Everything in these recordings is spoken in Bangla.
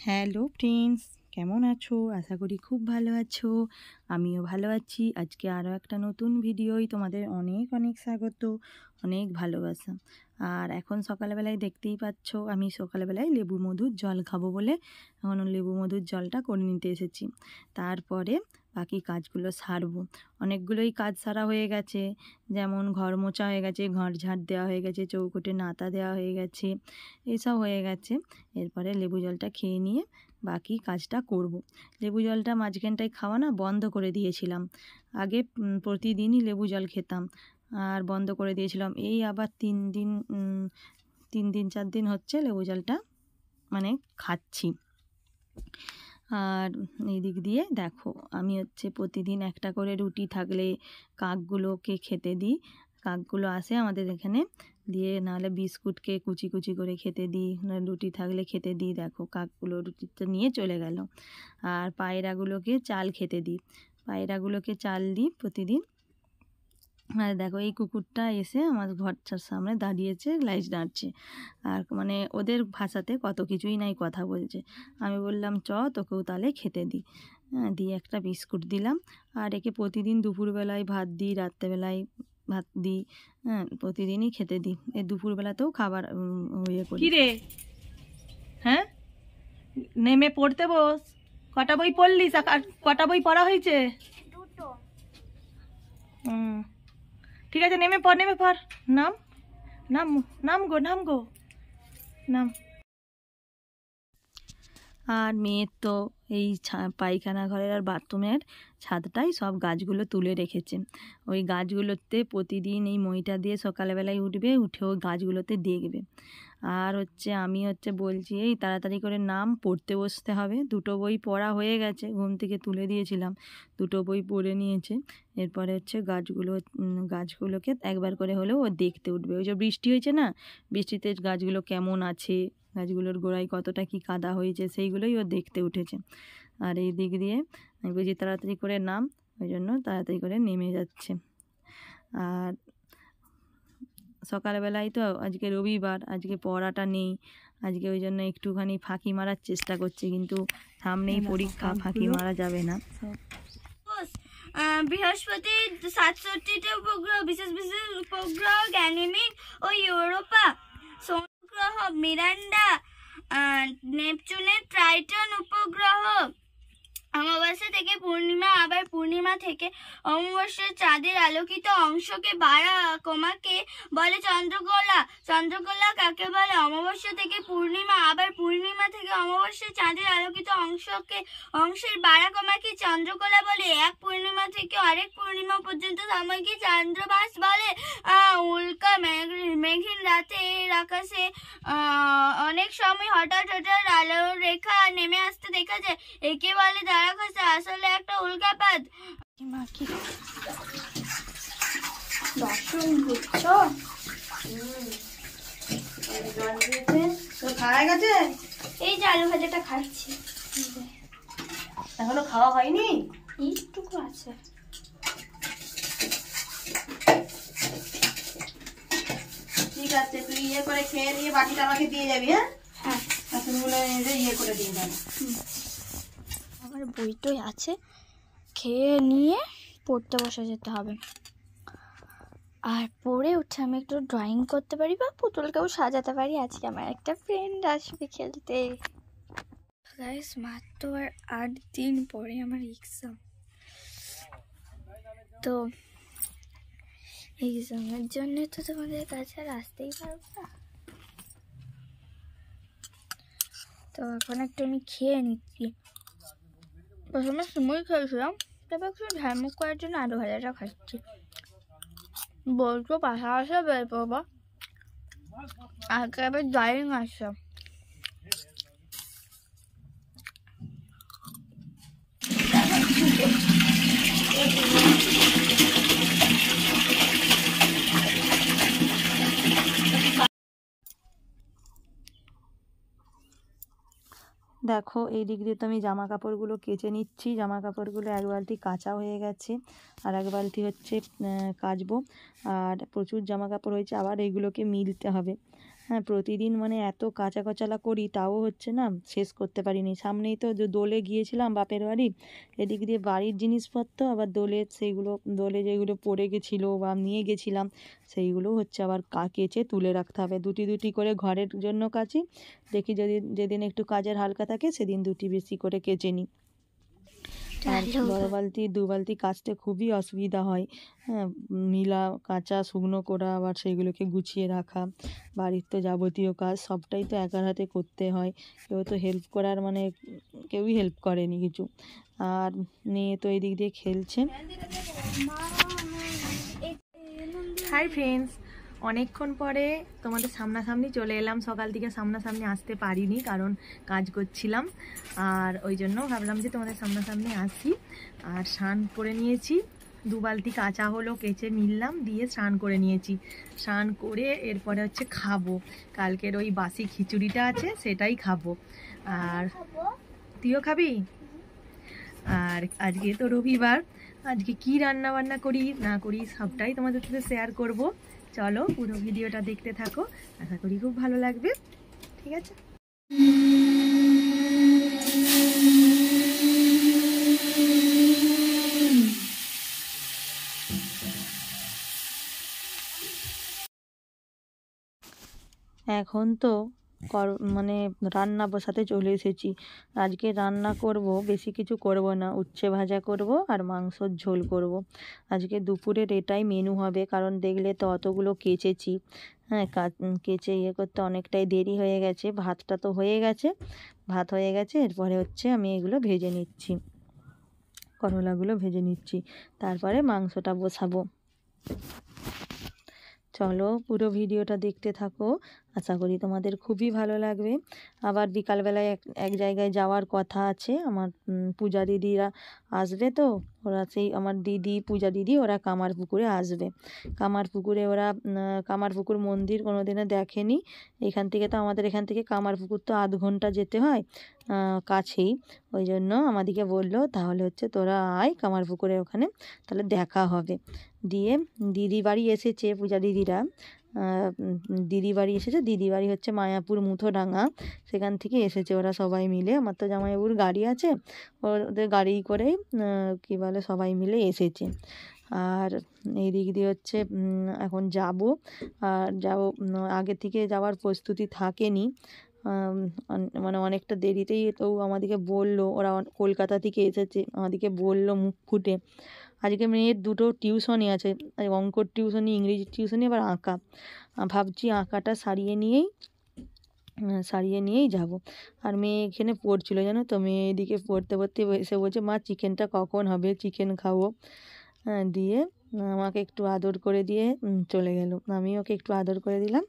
হ্যালো ফ্রেন্ডস, কেমন আছো? আশা করি খুব ভালো আছো। আমিও ভালো আছি। আজকে আরও একটা নতুন ভিডিওই তোমাদের অনেক অনেক স্বাগত, অনেক ভালোবাসা। আর এখন সকালবেলায় দেখতেই পাচ্ছ, আমি সকালবেলায় লেবু মধুর জল খাবো বলে এখন লেবু মধুর জলটা করে নিতে এসেছি। তারপরে বাকি কাজগুলো সারবো। অনেকগুলোই কাজ সারা হয়ে গেছে, যেমন ঘর মোছা হয়ে গেছে, ঘর ঝাড় দেওয়া হয়ে গেছে, চৌকোটে নাতা দেওয়া হয়ে গেছে, এইসব হয়ে গেছে। এরপরে লেবু জলটা খেয়ে নিয়ে বাকি কাজটা করব। লেবু জলটা মাঝখানটায় খাওয়া না বন্ধ করে দিয়েছিলাম। আগে প্রতিদিনই লেবু জল খেতাম, আর বন্ধ করে দিয়েছিলাম। এই আবার 3-4 দিন হচ্ছে লেবু জলটা মানে খাচ্ছি। আর এই দিক দিয়ে দেখো, আমি প্রতিদিন একটা করে রুটি থাকলে কাকগুলোকে খেতে দিই। কাকগুলো আসে আমাদের এখানে, দিয়ে নাহলে বিস্কুটকে কুচি কুচি করে খেতে দিই, রুটি থাকলে খেতে দিই। দেখো কাকগুলো রুটিটা নিয়ে চলে গেল। আর পায়রাগুলোকে চাল খেতে দিই, পায়রাগুলোকে চাল দিই প্রতিদিন। আর দেখো এই কুকুরটা এসে আমার ঘরটার সামনে দাঁড়িয়েছে, লাইট নাড়ছে, আর মানে ওদের ভাষাতে কত কিছুই নাই কথা বলছে। আমি বললাম তোকেও তাহলে খেতে দিই। দিয়ে একটা বিস্কুট দিলাম। আর একে প্রতিদিন দুপুরবেলায় ভাত দিই, রাত্রেবেলায় ভাত দিই। প্রতিদিনই খেতে দিই। এই দুপুরবেলাতেও খাবার করি। কি রে, হ্যাঁ নেমে পড়তে বস। কটা বই পড়লিস? কটা বই পড়া হয়েছে? দুটো। ঠিক আছে, নেমে পড়, নেমে পড়। নাম নাম নাম গো, নাম গো, নাম। আর মেয়ের তো এই পায়খানা ঘরের আর বাথরুমের ছাদটাই সব গাছগুলো তুলে রেখেছে। ওই গাছগুলোতে প্রতিদিন এই মইটা দিয়ে সকালবেলায় উঠবে, উঠে ওই গাছগুলোতে দেখবে। আর আমি বলছি এই তাড়াতাড়ি করে নাম, পড়তে বসতে হবে। দুটো বই পড়া হয়ে গেছে, ঘুম থেকে তুলে দিয়েছিলাম, দুটো বই পড়ে নিয়েছে। এরপরে গাছগুলোকে একবার করে হলেও ও দেখতে উঠবে। ওই যে বৃষ্টি হয়েছে না, বৃষ্টিতে গাছগুলো কেমন আছে, গাছগুলোর গোড়ায় কতটা কি কাদা হয়েছে, সেইগুলোই ও দেখতে উঠেছে। আর এই দিক দিয়ে আমি বলছি তাড়াতাড়ি করে নাম, ওই জন্য তাড়াতাড়ি করে নেমে যাচ্ছে। আর সকালবেলায় তো আজকে রবিবার, আজকে পড়াটা নেই, আজকে ওই জন্য একটুখানি ফাঁকি মারার চেষ্টা করছে, কিন্তু সামনেই পরীক্ষা, ফাঁকি মারা যাবে না। বৃহস্পতি 67টি উপগ্রহ, বিশেষ বিশেষ উপগ্রহ গ্যানিমিড ও ইউরোপা, গ্রহ মিরান্ডা, নেপচুনের ট্রাইটন উপগ্রহ, অমাবস্যা থেকে পূর্ণিমা, আবার পূর্ণিমা থেকে অমাবস্যার চাঁদের আলোকিত অংশকে কমাকে বলে চন্দ্রকলা। চন্দ্রকলা কাকে বলে? অমাবস্যা থেকে পূর্ণিমা, আবার পূর্ণিমা থেকে অমাবস্যার চাঁদের আলোকিত অংশের কমাকে চন্দ্রকলা বলে। এক পূর্ণিমা থেকে আরেক পূর্ণিমা পর্যন্ত সময়কে চন্দ্রমাস বলে। উল্কা মেঘহীন রাতের আকাশে অনেক সময় হঠাৎ হঠাৎ আলোর রেখা নেমে আসতে দেখা যায়, একে বলে তারাখসা, আসলে একটা উল্কাপাত। দর্শন বুঝছো? খাওয়া গেছে? এই যে আলু ভাজাটা খাচ্ছি, এখনো খাওয়া হয়নি, এইটুকু আছে। ঠিক আছে, তুই করে খেয়ে নিয়ে বাকিটা আমাকে দিয়ে যাবি। হ্যাঁ, বাসনগুলো করে দিয়ে যাবো। আমার বইটাই আছে, খেয়ে নিয়ে পড়তে বসে যেতে হবে। আর পড়ে উঠে আমি একটু ড্রয়িং করতে পারি বা পুতুলকেও সাজাতে পারি। আজকে আমার একটা ফ্রেন্ড আসবে খেলতে। গাইস, মাত্র আর 8 দিন পরে আমার এক্সাম। তো এক্সামের জন্য তো তোমাদের কাছে আর আসতেই পারবো না। তো এখন একটু আমি খেয়ে নিচ্ছি। প্রথমে সময় খেয়েছিলাম, তারপর একটু ঝালমুখ করার জন্য আলু ভাজাটা খাচ্ছি। বলছো পাশাপাশি বের করবো, আগে আবার ড্রয়িং আসছে। দেখো এই দিক দিয়ে তো আমি জামা কাপড়গুলো কেচে নিচ্ছি। জামা কাপড়গুলো এক বালতি কাচা হয়ে গেছে, আর এক বালতি কাচবো। আর প্রচুর জামা কাপড় হয়েছে, আবার এইগুলোকে মিলতে হবে। হ্যাঁ, প্রতিদিন মানে এত কাঁচা কচলা করি তাও হচ্ছে না, শেষ করতে পারিনি। সামনেই তো যে দোলে গিয়েছিলাম বাপের বাড়ি, এদিক দিয়ে বাড়ির জিনিসপত্র আবার দোলের সেইগুলো, দোলে যেগুলো পড়ে গেছিলো বা নিয়ে গেছিলাম সেইগুলো হচ্ছে আবার কেচে তুলে রাখতে হবে। দুটি দুটি করে ঘরের জন্য কাচি, দেখি যদি যেদিন একটু কাজের হালকা থাকে সেদিন দুটি বেশি করে কেচে নিই। আর বড় বালতি 2 বালতি কাচতে খুবই অসুবিধা হয়। হ্যাঁ, মিলা কাঁচা শুকনো করা, আবার সেগুলোকে গুছিয়ে রাখা, বাড়ির তো যাবতীয় কাজ সবটাই তো একার হাতে করতে হয়। কেউ তো হেল্প করার মানে কেউই হেল্প করেনি কিছু। আর মেয়ে তো এদিক দিয়ে খেলছে। হাই ফ্রেন্ডস, অনেকক্ষণ পরে তোমাদের সামনাসামনি চলে এলাম। সকাল থেকে সামনাসামনি আসতে পারিনি কারণ কাজ করছিলাম, আর ওই জন্য ভাবলাম যে তোমাদের সামনাসামনি আসি। আর স্নান করে নিয়েছি, 2 বালতি কাঁচা হলো, কেচে নিলাম, দিয়ে স্নান করে নিয়েছি। স্নান করে এরপরে হচ্ছে খাবো, কালকের ওই বাসি খিচুড়িটা আছে সেটাই খাবো। আর তুইও খাবি? আর আজকে তো রবিবার, আজকে কি রান্না বান্না করি না করি সবটাই তোমাদের সাথে শেয়ার করব। চলো পুরো ভিডিওটা দেখতে থাকো, আশা করি খুব ভালো লাগবে। ঠিক আছে? এখন তো মানে রান্না বসাতে চলে এসেছি। আজকে রান্না করব, বেশি কিছু করব না, উচ্ছে ভাজা করব আর মাংসর ঝোল করব। আজকে দুপুরের এটাই মেনু হবে, কারণ দেখলে তো অতগুলো কেচেছি। হ্যাঁ, কেচে ইয়ে করতে অনেকটাই দেরি হয়ে গেছে। ভাতটা তো হয়ে গেছে, ভাত হয়ে গেছে, এরপরে হচ্ছে আমি এগুলো ভেজে নিচ্ছি, করলাগুলো ভেজে নিচ্ছি, তারপরে মাংসটা বসাবো। চলো পুরো ভিডিওটা দেখতে থাকো, আশা করি তোমাদের খুবই ভালো লাগবে। আবার বিকালবেলায় এক জায়গায় যাওয়ার কথা আছে। আমার পূজা দিদিরা আসবে, তো ওরা সেই আমার দিদি, পূজা দিদি, ওরা কামারপুকুরে আসবে। কামারপুকুরে ওরা কামারপুকুর মন্দির কোনোদিনও দেখেনি। এখান থেকে তো আমাদের এখান থেকে কামারপুকুর তো আধ ঘন্টা যেতে হয়, কাছেই। ওই জন্য আমাদেরকে বললো তাহলে হচ্ছে তোরা আয় কামারপুকুরে, ওখানে তাহলে দেখা হবে। দিয়ে দিদি বাড়ি এসেছে, পূজা দিদিরা দিদি বাড়ি এসেছে। দিদি বাড়ি হচ্ছে মায়াপুর মুথোডাঙ্গা, সেখান থেকে এসেছে ওরা সবাই মিলে। আমার তো জামাইবাবুর গাড়ি আছে, ওদের গাড়ি করেই কী বলে সবাই মিলে এসেছে। আর এই দিক দিয়ে হচ্ছে এখন যাব, আর যাবো, আগে থেকে যাওয়ার প্রস্তুতি থাকেনি, মানে অনেকটা দেরিতেই তো আমাদেরকে বললো। ওরা কলকাতা থেকে এসেছে, আমাদেরকে বললো মুখ ফুটে। আজকে মেয়ের 2টো টিউশনই আছে, অঙ্কর টিউশনি, ইংরেজি টিউশনি, আবার আঁকা। ভাবছি আঁকাটা সারিয়ে নিয়েই যাব। আর মেয়ে এখানে পড়ছিল, জানো তো, মেয়ে এদিকে পড়তে পড়তে এসে বলছে মা চিকেনটা কখন হবে, চিকেন খাবো। দিয়ে আমাকে একটু আদর করে দিয়ে চলে গেল। আমি ওকে একটু আদর করে দিলাম,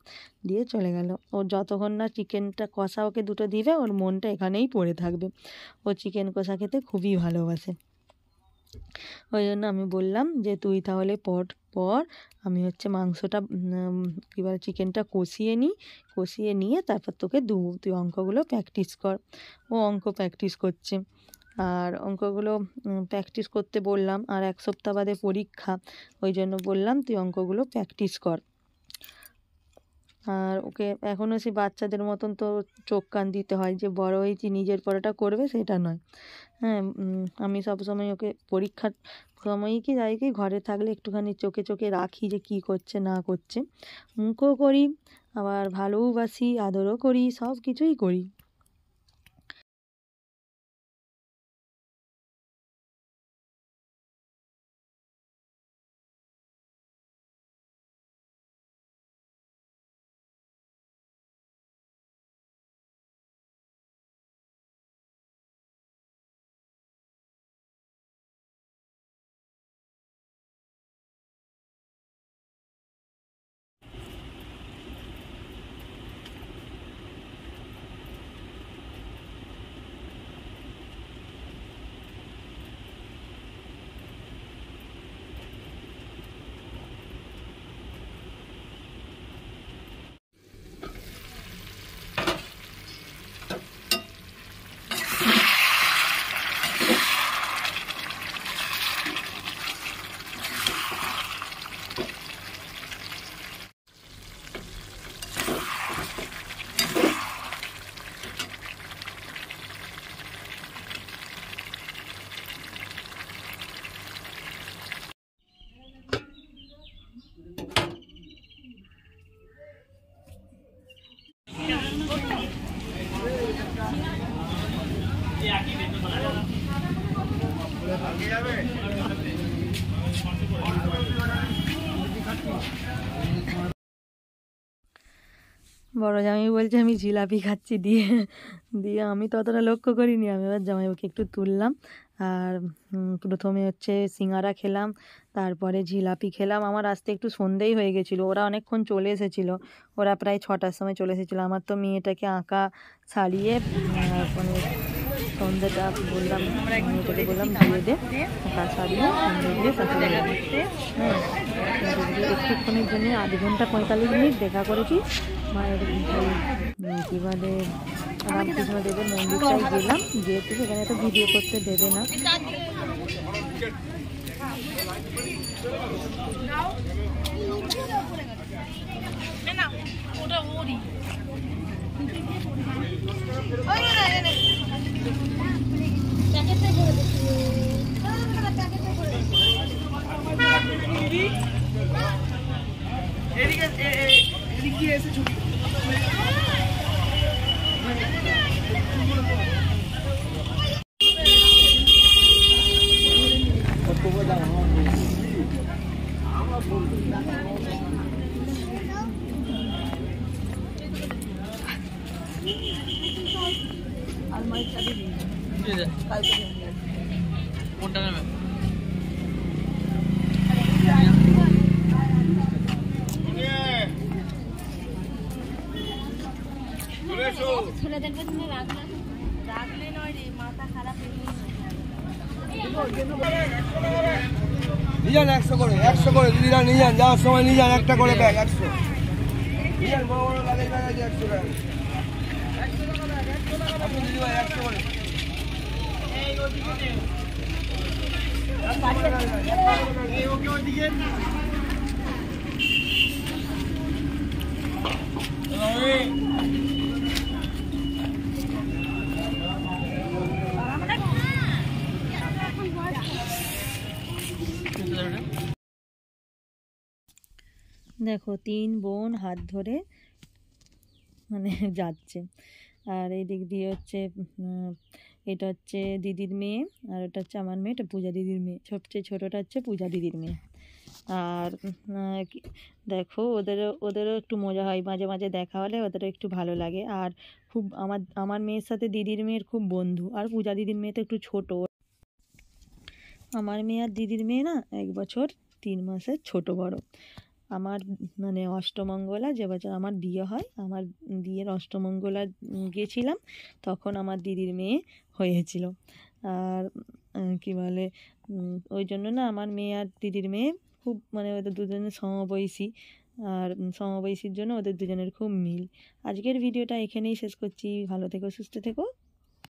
দিয়ে চলে গেল। ও যতক্ষণ না চিকেনটা কষা ওকে 2টো দিবে, ওর মনটা এখানেই পড়ে থাকবে। ও চিকেন কষা খেতে খুবই ভালোবাসে। ওই জন্য আমি বললাম যে তুই তাহলে পর আমি হচ্ছে মাংসটা কী বলে চিকেনটা কষিয়ে নিয়ে তারপর তোকে তুই অঙ্কগুলো প্র্যাকটিস কর। ও অঙ্ক প্র্যাকটিস করছে, আর অঙ্কগুলো প্র্যাকটিস করতে বললাম। আর 1 সপ্তাহ বাদে পরীক্ষা, ওই জন্য বললাম তুই অঙ্কগুলো প্র্যাকটিস কর। আর ওকে এখনও সেই বাচ্চাদের মতন তো চোখ কান দিতে হয়, যে বড় হয়েছি নিজের পড়াটা করবে সেটা নয়। হ্যাঁ, আমি সবসময় ওকে পরীক্ষার সময়ই কি যাই কি ঘরে থাকলে একটুখানি চোখে চোখে রাখি যে কী করছে না করছে। মুখও করি, আবার ভালোবাসি, আদরও করি, সব কিছুই করি। বড় জামাই বলছে আমি জিলাপি খাচ্ছি, দিয়ে দিয়ে আমি ততটা লক্ষ্য করিনি। আমি এবার জামাইবাবুকে একটু তুললাম, আর প্রথমে হচ্ছে সিঙ্গারা খেলাম, তারপরে জিলাপি খেলাম। আমার আসতে একটু সন্ধেই হয়ে গেছিলো, ওরা অনেকক্ষণ চলে এসেছিলো, ওরা প্রায় 6টার সময় চলে এসেছিলো। আমার তো মেয়েটাকে আঁকা সারিয়ে মানে সন্ধ্যাটা বললাম, মেয়েটাকে বললাম দিয়ে দে, আঁকা সারিয়ে সন্ধ্যে দিয়ে তারপরে হ্যাঁ একটুক্ষণের জন্য 1/2 ঘন্টা 45 মিনিট দেখা করেছি মায়ের কী বলে রামকৃষ্ণদেবের মন্দিরটায় গেলাম, যেহেতু সেখানে তো ভিডিও করতে দেবে না। নিয়ে যান 100 করে 100 করে দিদিরা নিয়ে যান, যাওয়ার সময় নিয়ে যান একটা করে ব্যাগ 100 নিয়ে যান, বড় বড় লাগেজ ব্যাগ আছে 100 টাকা। আপনি দিদি ভাই 100 করে দেখো 3 বোন হাত ধরে মানে যাচ্ছে, আর এই দিক দিয়ে হচ্ছে এটা হচ্ছে দিদির মেয়ে, আর ওটা হচ্ছে আমার মেয়ে, এটা পূজা দিদির মেয়ে, সবচেয়ে ছোটোটা হচ্ছে পূজা দিদির মেয়ে। আর দেখো ওদেরও একটু মজা হয়, মাঝে মাঝে দেখা হলে ওদেরও একটু ভালো লাগে। আর খুব আমার মেয়ের সাথে দিদির মেয়ের খুব বন্ধু, আর পূজা দিদির মেয়ে তো একটু ছোটো, আমার মেয়ে আর দিদির মেয়ে না 1 বছর 3 মাসের ছোট বড়। আমার মানে অষ্টমঙ্গলা যে বছর আমার বিয়ে হয়, আমার বিয়ের অষ্টমঙ্গলা গিয়েছিলাম, তখন আমার দিদির মেয়ে হয়েছিল। আর কী বলে ওই জন্য না আমার মেয়ে আর দিদির মেয়ে খুব মানে ওদের দুজনের সমবয়সী, আর সমবয়সীর জন্য ওদের দুজনের খুব মিল। আজকের ভিডিওটা এখানেই শেষ করছি, ভালো থেকো সুস্থ থেকো।